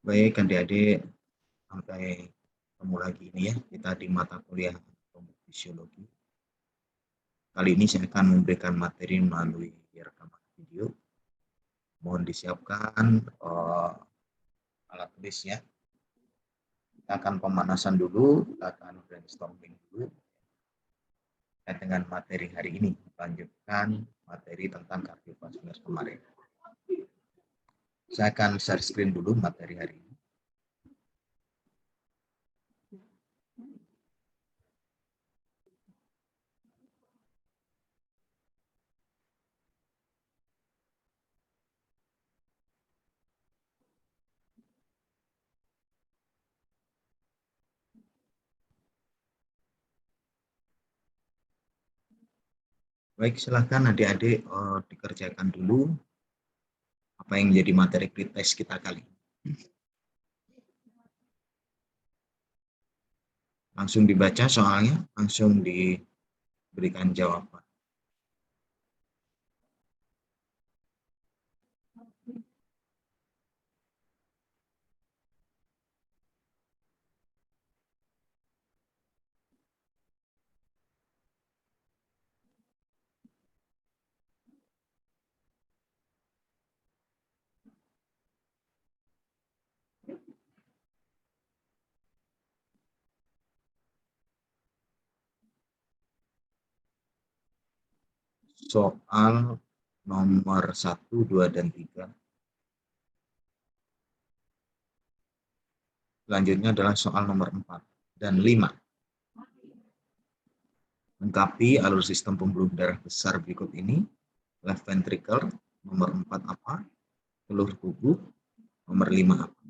Baik adik-adik, sampai ketemu lagi ini ya, kita di mata kuliah fisiologi. Kali ini saya akan memberikan materi melalui rekaman video. Mohon disiapkan alat tulis ya. Kita akan pemanasan dulu, kita akan brainstorming dulu dengan materi hari ini. Lanjutkan materi tentang kardiovaskular kemarin. Saya akan share screen dulu materi hari ini. Baik, silahkan adik-adik dikerjakan dulu apa yang menjadi materi pretest kita kali ini. Langsung dibaca soalnya, langsung diberikan jawaban. Soal nomor 1, 2, dan 3. Selanjutnya adalah soal nomor 4 dan 5. Lengkapi alur sistem pembuluh darah besar berikut ini. Left ventricle, nomor 4 apa? Telur tubuh, nomor 5 apa?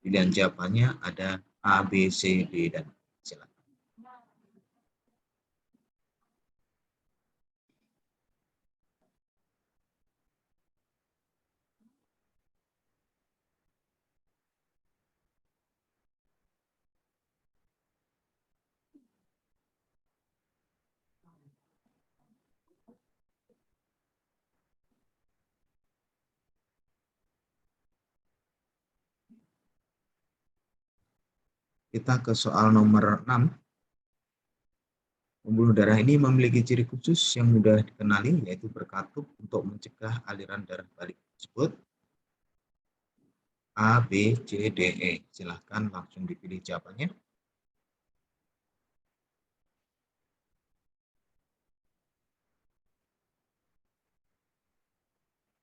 Pilihan jawabannya ada A, B, C, D, dan silakan. Kita ke soal nomor 6. Pembuluh darah ini memiliki ciri khusus yang mudah dikenali, yaitu berkatup untuk mencegah aliran darah balik tersebut. A, B, C, D, E. Silahkan langsung dipilih jawabannya.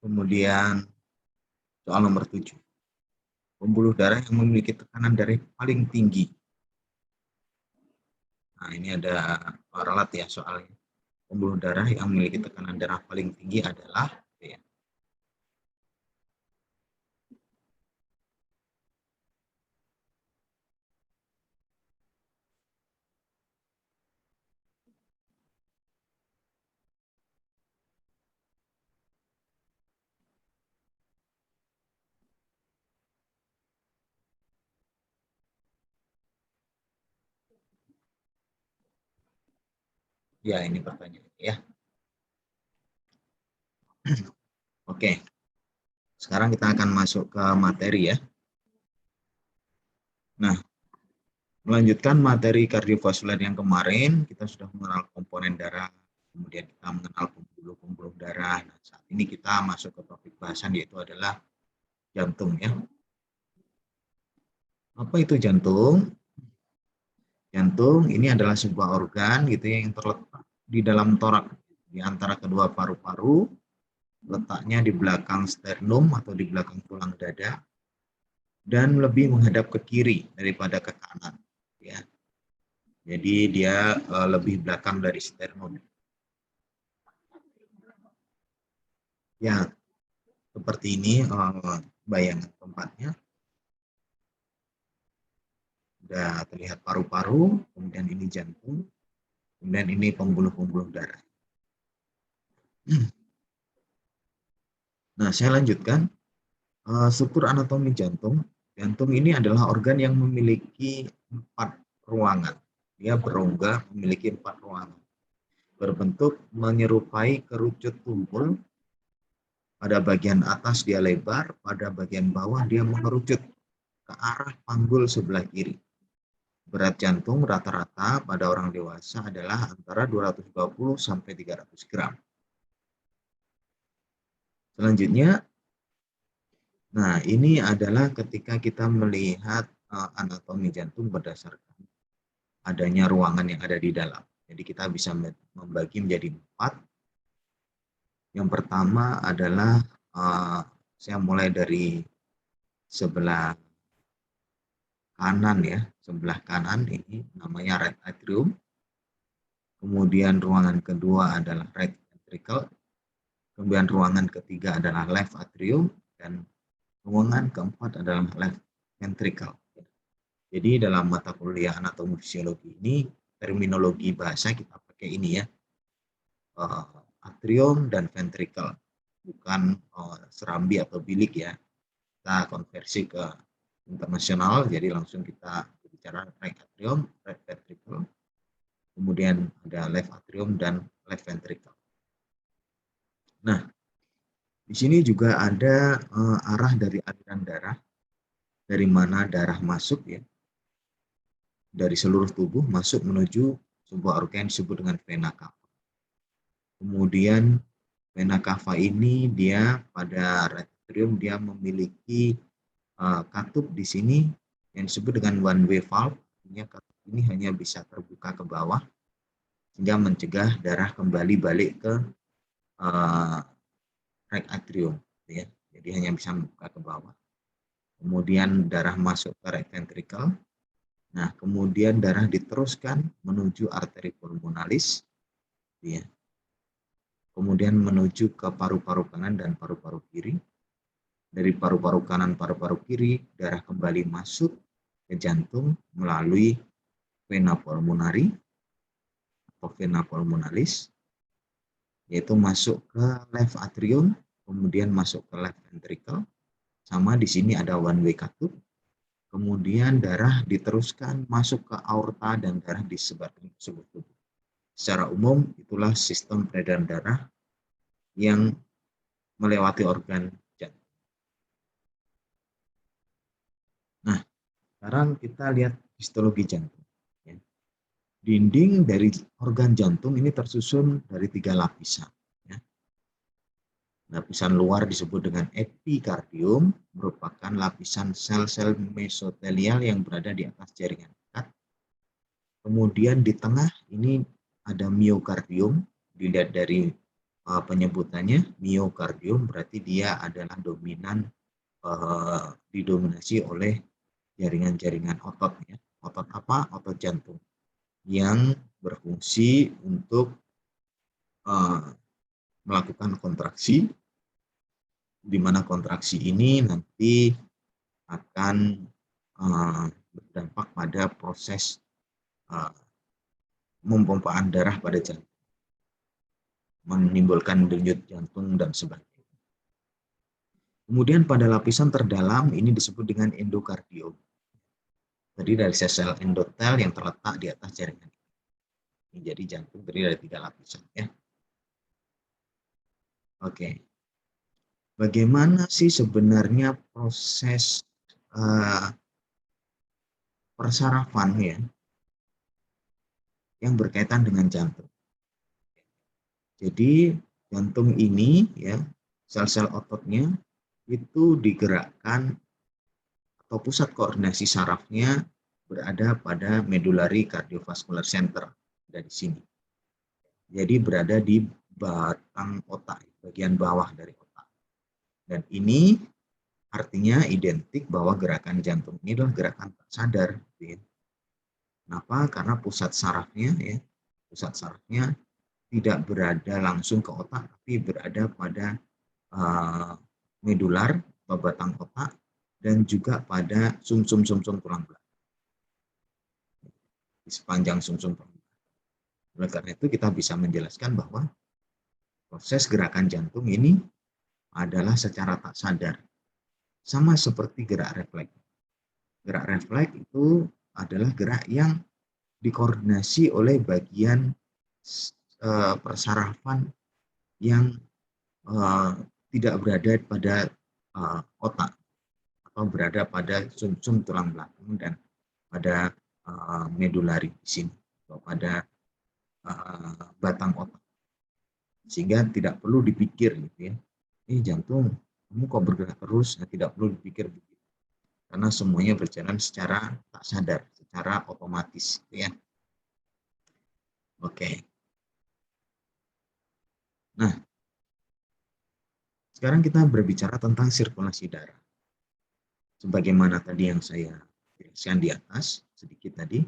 Kemudian soal nomor 7. Pembuluh darah yang memiliki tekanan darah paling tinggi. Nah, ini ada ralat ya soalnya. Pembuluh darah yang memiliki tekanan darah paling tinggi adalah B. Ya, ini pertanyaannya ya. Oke. Sekarang kita akan masuk ke materi ya. Nah, melanjutkan materi kardiovaskular yang kemarin, kita sudah mengenal komponen darah, kemudian kita mengenal pembuluh-pembuluh darah. Nah, saat ini kita masuk ke topik bahasan, yaitu adalah jantung ya. Apa itu jantung? Jantung ini adalah sebuah organ gitu ya, yang terletak di dalam torak, di antara kedua paru-paru, letaknya di belakang sternum atau di belakang tulang dada, dan lebih menghadap ke kiri daripada ke kanan ya. Jadi dia lebih belakang dari sternum. Ya, seperti ini bayangan tempatnya. Sudah terlihat paru-paru, kemudian ini jantung, kemudian ini pembuluh-pembuluh darah. Nah, saya lanjutkan. Struktur anatomi jantung. Jantung ini adalah organ yang memiliki 4 ruangan. Dia berongga memiliki 4 ruangan. Berbentuk menyerupai kerucut tumpul. Pada bagian atas dia lebar, pada bagian bawah dia mengerucut ke ke arah panggul sebelah kiri. Berat jantung rata-rata pada orang dewasa adalah antara 220 sampai 300 gram. Selanjutnya, nah ini adalah ketika kita melihat anatomi jantung berdasarkan adanya ruangan yang ada di dalam. Jadi kita bisa membagi menjadi 4. Yang pertama adalah saya mulai dari sebelah kanan ya, sebelah kanan ini namanya right atrium. Kemudian ruangan kedua adalah right ventricle. Kemudian ruangan ketiga adalah left atrium dan ruangan keempat adalah left ventricle. Jadi dalam mata kuliah anatomi fisiologi ini terminologi bahasa kita pakai ini ya, atrium dan ventricle, bukan serambi atau bilik ya. Kita konversi ke internasional, jadi langsung kita bicara right atrium, right ventricle, kemudian ada left atrium dan left ventricle. Nah, di sini juga ada arah dari aliran darah, dari mana darah masuk ya, dari seluruh tubuh masuk menuju sebuah organ disebut dengan vena cava. Kemudian vena cava ini dia pada right atrium dia memiliki katup di sini yang disebut dengan one way valve. Katup ini hanya bisa terbuka ke bawah sehingga mencegah darah kembali balik ke right atrium ya. Jadi hanya bisa membuka ke bawah. Kemudian darah masuk ke right ventricle. Nah, kemudian darah diteruskan menuju arteri pulmonalis ya. Kemudian menuju ke paru-paru kanan dan paru-paru kiri. Dari paru-paru kanan, paru-paru kiri, darah kembali masuk ke jantung melalui vena pulmonari atau vena pulmonalis, yaitu masuk ke left atrium, kemudian masuk ke left ventricle. Sama di sini ada one way katup. Kemudian darah diteruskan masuk ke aorta dan darah disebarkan ke seluruh tubuh. Secara umum itulah sistem peredaran darah yang melewati organ jantung. Nah, sekarang kita lihat histologi jantung. Dinding dari organ jantung ini tersusun dari 3 lapisan. Lapisan luar disebut dengan epikardium, merupakan lapisan sel-sel mesotelial yang berada di atas jaringan dekat. Kemudian di tengah ini ada miokardium, dilihat dari penyebutannya, miokardium berarti dia adalah didominasi oleh jaringan-jaringan otot ya. Otot apa? Otot jantung yang berfungsi untuk melakukan kontraksi, di mana kontraksi ini nanti akan berdampak pada proses mempompaan darah pada jantung, menimbulkan denyut jantung dan sebagainya. Kemudian pada lapisan terdalam ini disebut dengan endokardium. Jadi dari sel-sel endotel yang terletak di atas jaringan. Jadi jantung terdiri dari 3 lapisan ya. Oke. Bagaimana sih sebenarnya proses persarafan ya yang berkaitan dengan jantung? Jadi jantung ini ya, sel-sel ototnya itu digerakkan atau pusat koordinasi sarafnya berada pada medullary cardiovascular center dari sini. Jadi berada di batang otak, bagian bawah dari otak. Dan ini artinya identik bahwa gerakan jantung ini adalah gerakan tak sadar. Kenapa? Karena pusat sarafnya tidak berada langsung ke otak, tapi berada pada medular atau batang otak dan juga pada sumsum tulang belakang. Di sepanjang sumsum tulang belakang. Oleh karena itu kita bisa menjelaskan bahwa proses gerakan jantung ini adalah secara tak sadar. Sama seperti gerak refleks. Gerak refleks itu adalah gerak yang dikoordinasi oleh bagian persarafan yang tidak berada pada otak atau berada pada sumsum tulang belakang dan pada medulari di sini, atau pada batang otak, sehingga tidak perlu dipikir gitu ya, ini jantung kamu kok bergerak terus, nah, tidak perlu dipikir begitu, karena semuanya berjalan secara tak sadar, secara otomatis gitu ya. Oke. Nah, sekarang kita berbicara tentang sirkulasi darah. Sebagaimana tadi yang saya jelaskan di atas sedikit tadi,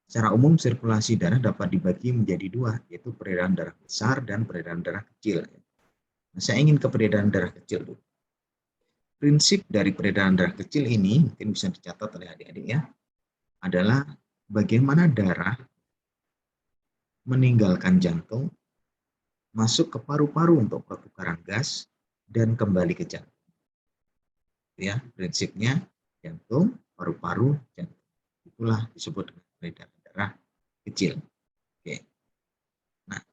secara umum sirkulasi darah dapat dibagi menjadi dua, yaitu peredaran darah besar dan peredaran darah kecil. Nah, saya ingin ke peredaran darah kecil dulu. Prinsip dari peredaran darah kecil ini mungkin bisa dicatat oleh adik-adik ya, adalah bagaimana darah meninggalkan jantung, masuk ke paru-paru untuk pertukaran gas, dan kembali ke jantung. Ya, prinsipnya jantung, paru-paru, jantung. Itulah disebut dengan peredaran darah kecil. Oke. Nah,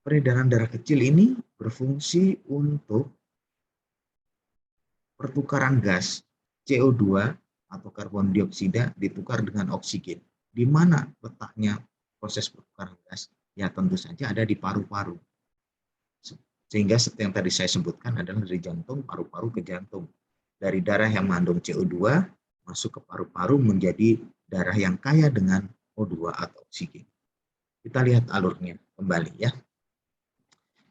peredaran darah kecil ini berfungsi untuk pertukaran gas CO2 atau karbon dioksida ditukar dengan oksigen. Di mana letaknya proses pertukaran gas? Ya tentu saja ada di paru-paru. Sehingga seperti yang tadi saya sebutkan adalah dari jantung, paru-paru ke jantung. Dari darah yang mengandung CO2 masuk ke paru-paru menjadi darah yang kaya dengan O2 atau oksigen. Kita lihat alurnya kembali ya.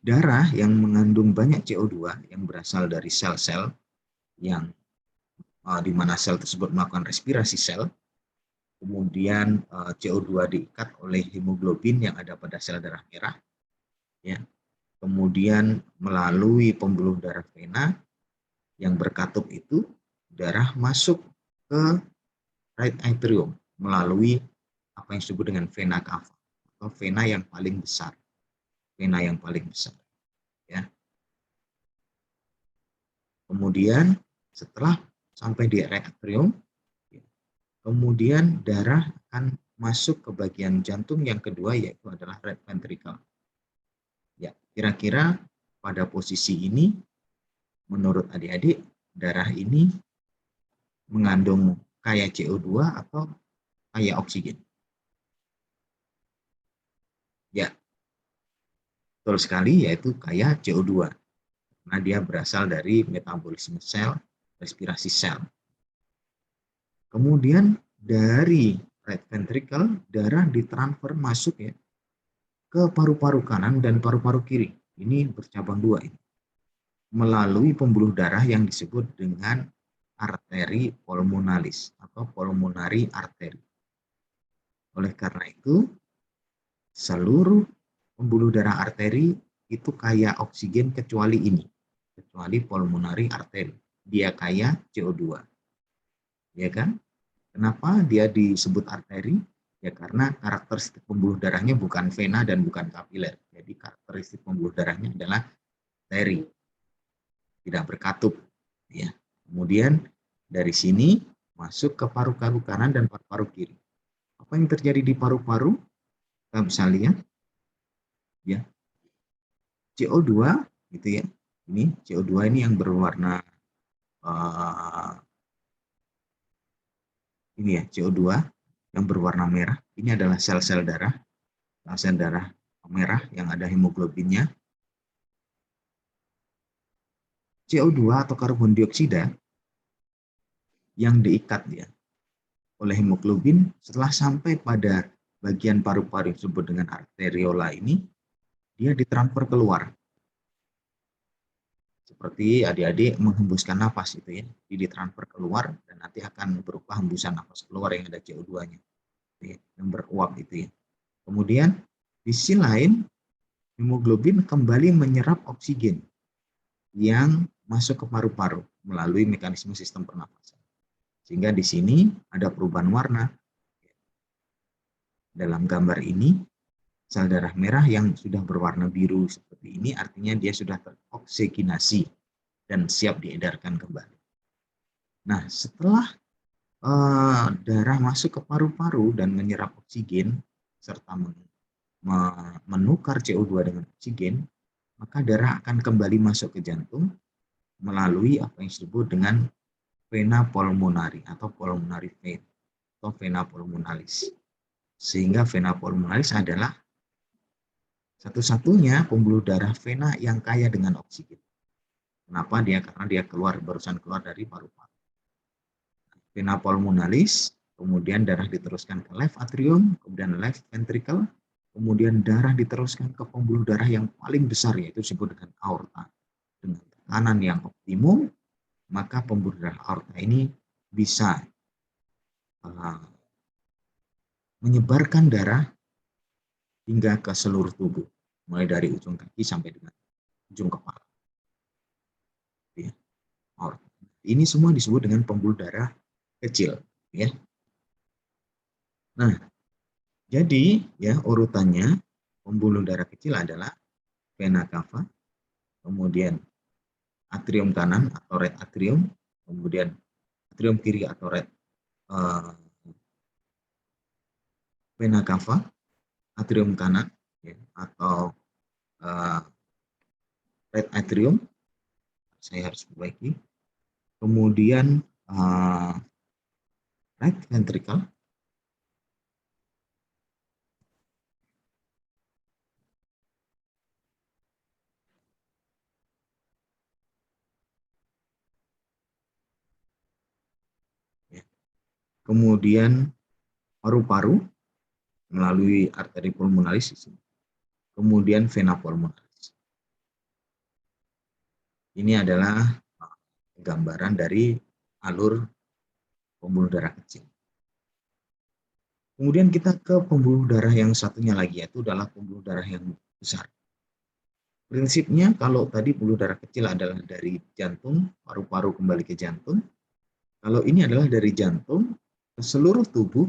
Darah yang mengandung banyak CO2 yang berasal dari sel-sel yang di mana sel tersebut melakukan respirasi sel, kemudian CO2 diikat oleh hemoglobin yang ada pada sel darah merah, ya. Kemudian melalui pembuluh darah vena yang berkatup itu, darah masuk ke right atrium melalui apa yang disebut dengan vena cava atau vena yang paling besar, ya. Kemudian setelah sampai di right atrium, kemudian darah akan masuk ke bagian jantung yang kedua, yaitu adalah right ventricle. Ya, kira-kira pada posisi ini, menurut adik-adik, darah ini mengandung kaya CO2 atau kaya oksigen? Ya, betul sekali, yaitu kaya CO2. Karena dia berasal dari metabolisme sel, respirasi sel. Kemudian dari right ventricle, darah ditransfer masuk ya ke paru-paru kanan dan paru-paru kiri. Ini bercabang dua ini. Melalui pembuluh darah yang disebut dengan arteri pulmonalis atau pulmonary artery. Oleh karena itu, seluruh pembuluh darah arteri itu kaya oksigen kecuali ini, kecuali pulmonary artery. Dia kaya CO2. Ya kan? Kenapa dia disebut arteri? Ya karena karakteristik pembuluh darahnya bukan vena dan bukan kapiler. Jadi karakteristik pembuluh darahnya adalah arteri, tidak berkatup. Ya. Kemudian dari sini masuk ke paru-paru kanan dan paru-paru kiri. Apa yang terjadi di paru-paru? Kita bisa lihat, ya, CO2 gitu ya. Ini CO2 ini yang berwarna ini ya, CO2 yang berwarna merah. Ini adalah sel-sel darah merah yang ada hemoglobinnya. CO2 atau karbon dioksida yang diikat ya oleh hemoglobin setelah sampai pada bagian paru-paru yang disebut dengan arteriola ini, dia ditransfer keluar. Seperti adik-adik menghembuskan nafas itu ya, dia ditransfer keluar dan nanti akan berupa hembusan nafas keluar yang ada CO2-nya, yang beruap itu ya. Kemudian di sisi lain, hemoglobin kembali menyerap oksigen yang masuk ke paru-paru melalui mekanisme sistem pernapasan. Sehingga di sini ada perubahan warna. Dalam gambar ini, sel darah merah yang sudah berwarna biru seperti ini artinya dia sudah teroksigenasi dan siap diedarkan kembali. Nah, setelah darah masuk ke paru-paru dan menyerap oksigen serta menukar CO2 dengan oksigen, maka darah akan kembali masuk ke jantung melalui apa yang disebut dengan vena pulmonari atau pulmonary vein atau vena pulmonalis. Sehingga vena pulmonalis adalah satu-satunya pembuluh darah vena yang kaya dengan oksigen. Kenapa dia? Karena dia barusan keluar dari paru-paru. Vena pulmonalis, kemudian darah diteruskan ke left atrium, kemudian left ventricle, kemudian darah diteruskan ke pembuluh darah yang paling besar, yaitu disebut dengan aorta. Dengan tekanan yang optimum, maka pembuluh darah aorta ini bisa menyebarkan darah hingga ke seluruh tubuh, mulai dari ujung kaki sampai dengan ujung kepala. Ya, aorta. Ini semua disebut dengan pembuluh darah kecil. Ya. Nah, jadi ya urutannya pembuluh darah kecil adalah vena cava, kemudian atrium kanan atau right atrium, kemudian atrium kiri atau right vena cava, atrium kanan ya, atau right atrium, saya harus perbaiki, kemudian right ventricle, ya. Kemudian paru-paru melalui arteri pulmonalis, kemudian vena pulmonalis. Ini adalah gambaran dari alur pembuluh darah kecil. Kemudian kita ke pembuluh darah yang satunya lagi, yaitu adalah pembuluh darah yang besar. Prinsipnya kalau tadi pembuluh darah kecil adalah dari jantung, paru-paru kembali ke jantung. Kalau ini adalah dari jantung ke seluruh tubuh,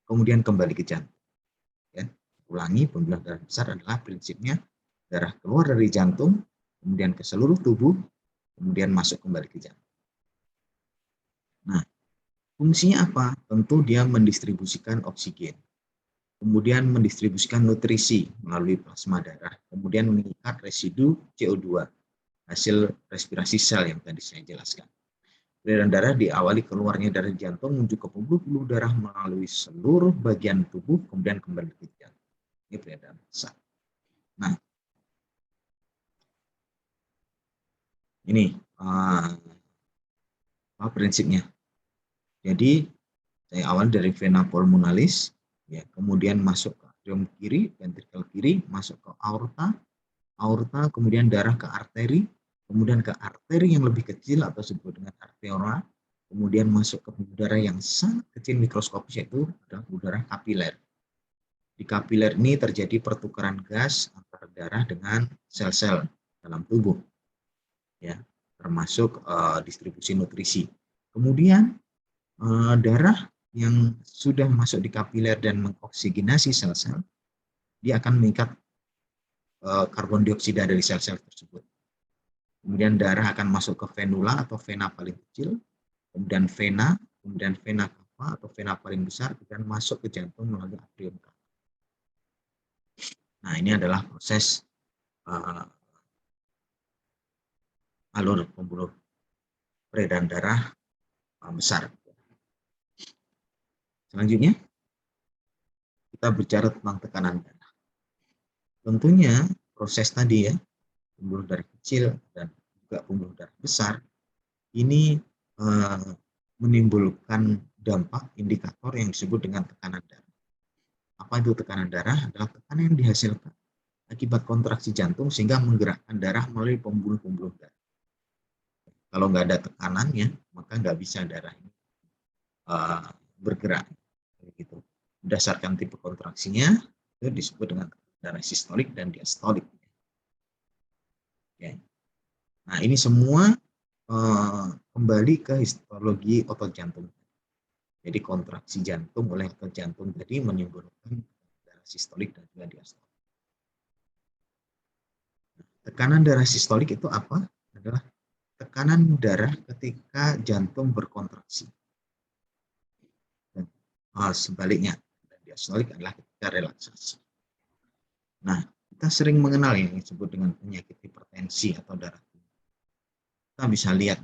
kemudian kembali ke jantung. Ya. Ulangi, pembuluh darah besar adalah prinsipnya darah keluar dari jantung, kemudian ke seluruh tubuh, kemudian masuk kembali ke jantung. Nah, fungsinya apa? Tentu dia mendistribusikan oksigen, kemudian mendistribusikan nutrisi melalui plasma darah, kemudian mengikat residu CO2, hasil respirasi sel yang tadi saya jelaskan. Peredaran darah diawali keluarnya dari jantung menuju ke pembuluh darah melalui seluruh bagian tubuh, kemudian kembali ke jantung. Ini peredaran besar. Nah, ini apa prinsipnya? Jadi, saya awal dari vena pulmonalis, ya, kemudian masuk ke atrium kiri, ventrikel kiri, masuk ke aorta, kemudian darah ke arteri, kemudian ke arteri yang lebih kecil atau disebut dengan arteriole, kemudian masuk ke pembuluh darah yang sangat kecil mikroskopis, yaitu adalah pembuluh darah kapiler. Di kapiler ini terjadi pertukaran gas antara darah dengan sel-sel dalam tubuh, ya, termasuk distribusi nutrisi. Kemudian darah yang sudah masuk di kapiler dan mengoksigenasi sel-sel, dia akan mengikat karbon dioksida dari sel-sel tersebut. Kemudian darah akan masuk ke venula atau vena paling kecil, kemudian vena cava atau vena paling besar, dan masuk ke jantung melalui atrium cava. Nah, ini adalah proses alur pembuluh peredaran darah besar. Selanjutnya, kita bicara tentang tekanan darah. Tentunya proses tadi ya, pembuluh darah kecil dan juga pembuluh darah besar, ini menimbulkan dampak indikator yang disebut dengan tekanan darah. Apa itu tekanan darah? Adalah tekanan yang dihasilkan akibat kontraksi jantung sehingga menggerakkan darah melalui pembuluh-pembuluh darah. Kalau nggak ada tekanannya, maka nggak bisa darah ini bergerak. Gitu. Berdasarkan tipe kontraksinya, itu disebut dengan darah sistolik dan diastolik. Ya. Nah, ini semua kembali ke histologi otot jantung. Jadi kontraksi jantung oleh otot jantung tadi menimbulkan darah sistolik dan juga diastolik. Tekanan darah sistolik itu apa? Adalah tekanan darah ketika jantung berkontraksi. Dan sebaliknya, diastolik adalah ketika relaksasi. Nah, kita sering mengenal yang disebut dengan penyakit hipertensi atau darah tinggi. kita bisa lihat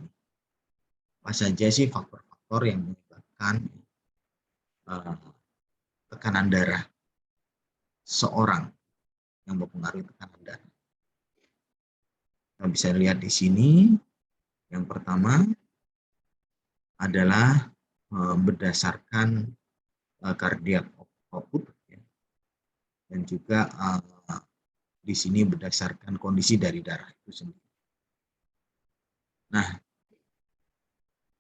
apa saja sih faktor-faktor yang menyebabkan tekanan darah seorang, yang mempengaruhi tekanan darah. Kita bisa lihat di sini, yang pertama adalah berdasarkan cardiac output, dan juga di sini berdasarkan kondisi dari darah itu sendiri. Nah,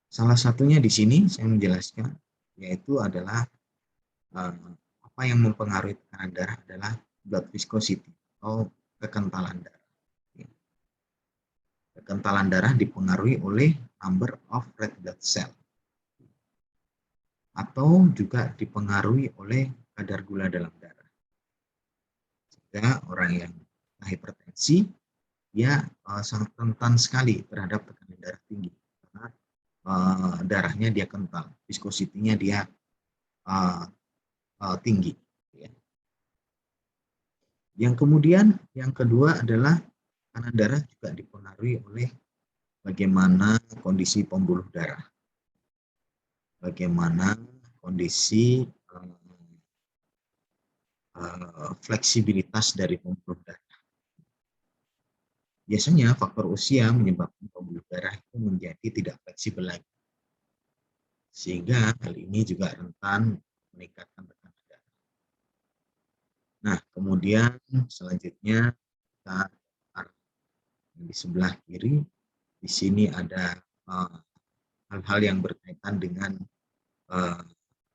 salah satunya di sini saya menjelaskan, yaitu adalah apa yang mempengaruhi tekanan darah adalah blood viscosity atau kekentalan darah. Kekentalan darah dipengaruhi oleh number of red blood cell, atau juga dipengaruhi oleh kadar gula dalam darah. Jika orang yang hipertensi, dia sangat rentan sekali terhadap tekanan darah tinggi, karena darahnya dia kental, viscosity-nya dia tinggi. Yang kemudian, yang kedua adalah tekanan darah juga dipengaruhi oleh bagaimana kondisi pembuluh darah, bagaimana kondisi fleksibilitas dari pembuluh darah. Biasanya faktor usia menyebabkan pembuluh darah itu menjadi tidak fleksibel lagi, sehingga hal ini juga rentan meningkatkan tekanan darah. Nah, kemudian selanjutnya kita di sebelah kiri, di sini ada hal-hal yang berkaitan dengan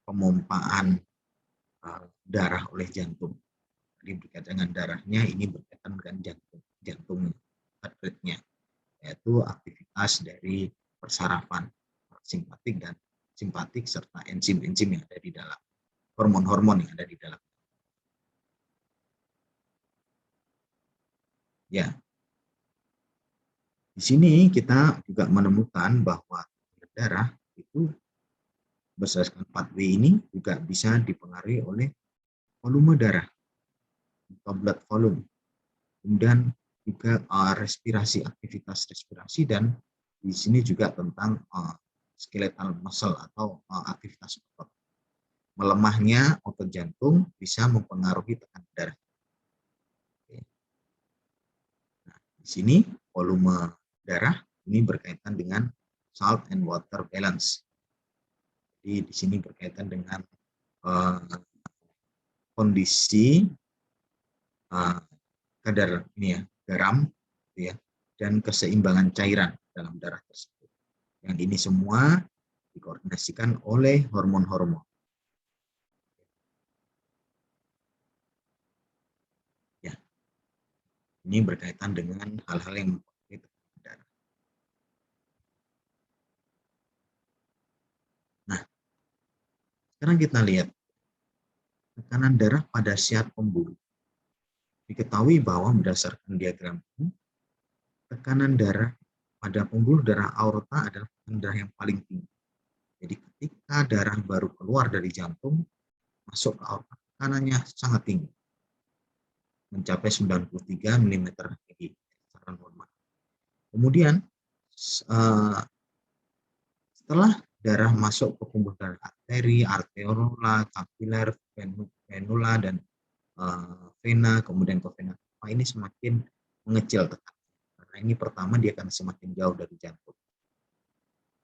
pemompaan darah oleh jantung. Jadi berkaitan dengan darahnya, ini berkaitan dengan jantungnya, heart rate-nya, yaitu aktivitas dari persarafan simpatik dan simpatik serta enzim-enzim yang ada di dalam, hormon-hormon yang ada di dalam. Ya, di sini kita juga menemukan bahwa darah itu berdasarkan pathway ini juga bisa dipengaruhi oleh volume darah atau blood volume, kemudian juga respirasi, aktivitas respirasi, dan di sini juga tentang skeletal muscle atau aktivitas otot. Melemahnya otot jantung bisa mempengaruhi tekanan darah. Nah, di sini volume darah ini berkaitan dengan salt and water balance. Jadi di sini berkaitan dengan kondisi kadar ini ya, garam ya, dan keseimbangan cairan dalam darah tersebut. Yang ini semua dikoordinasikan oleh hormon-hormon. Ya, ini berkaitan dengan hal-hal yang mempengaruhi tekanan darah. Nah, sekarang kita lihat tekanan darah pada syarat pembuluh. Diketahui bahwa berdasarkan diagram ini, tekanan darah pada pembuluh darah aorta adalah tekanan darah yang paling tinggi. Jadi ketika darah baru keluar dari jantung, masuk ke aorta, tekanannya sangat tinggi, mencapai 93 mm Hg secara normal. Kemudian setelah darah masuk ke pembuluh darah arteri, arteriola, kapiler, venula, dan vena, kemudian ke vena cava, ini semakin mengecil tekanan. Karena ini pertama dia akan semakin jauh dari jantung,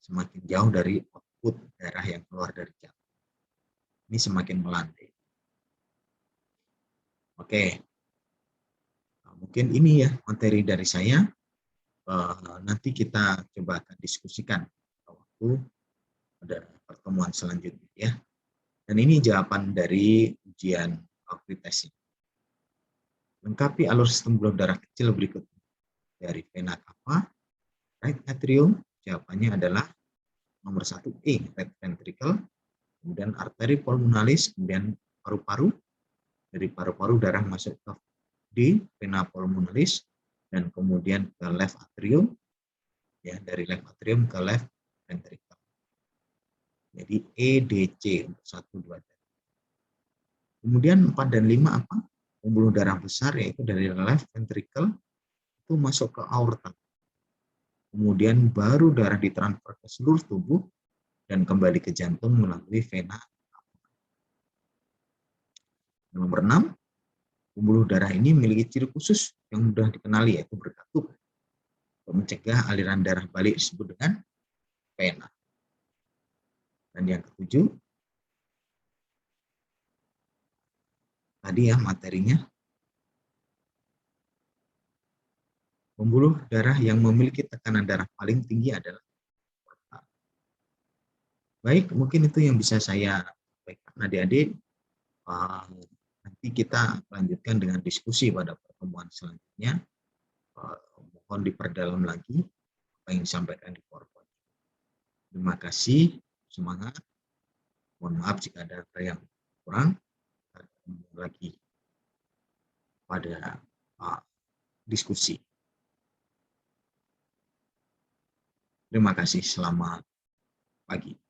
semakin jauh dari output darah yang keluar dari jantung. Ini semakin melandai. Oke, mungkin ini ya materi dari saya. Nanti kita coba akan diskusikan waktu ada pertemuan selanjutnya ya. Dan ini jawaban dari ujian pretest. Lengkapi alur sistem pembuluh darah kecil berikut. Dari vena cava, right atrium, jawabannya adalah nomor 1E, right ventricle, kemudian arteri pulmonalis, kemudian paru-paru. Dari paru-paru darah masuk ke D, vena pulmonalis, dan kemudian ke left atrium, ya, dari left atrium ke left ventricle. Jadi EDC untuk 1, 2, 3. Kemudian 4 dan 5 apa? Pembuluh darah besar, yaitu dari left ventricle itu masuk ke aorta. kemudian baru darah ditransfer ke seluruh tubuh dan kembali ke jantung melalui vena. Nomor 6, pembuluh darah ini memiliki ciri khusus yang mudah dikenali, yaitu berkatup untuk mencegah aliran darah balik disebut dengan vena. Dan yang ketujuh, tadi ya materinya, pembuluh darah yang memiliki tekanan darah paling tinggi adalah portal. Baik, mungkin itu yang bisa saya sampaikan adik-adik. Nanti kita lanjutkan dengan diskusi pada pertemuan selanjutnya. Mohon diperdalam lagi apa yang disampaikan di PowerPoint. Terima kasih, semangat. Mohon maaf jika ada yang kurang. Kita ketemu lagi pada diskusi. Terima kasih, selamat pagi.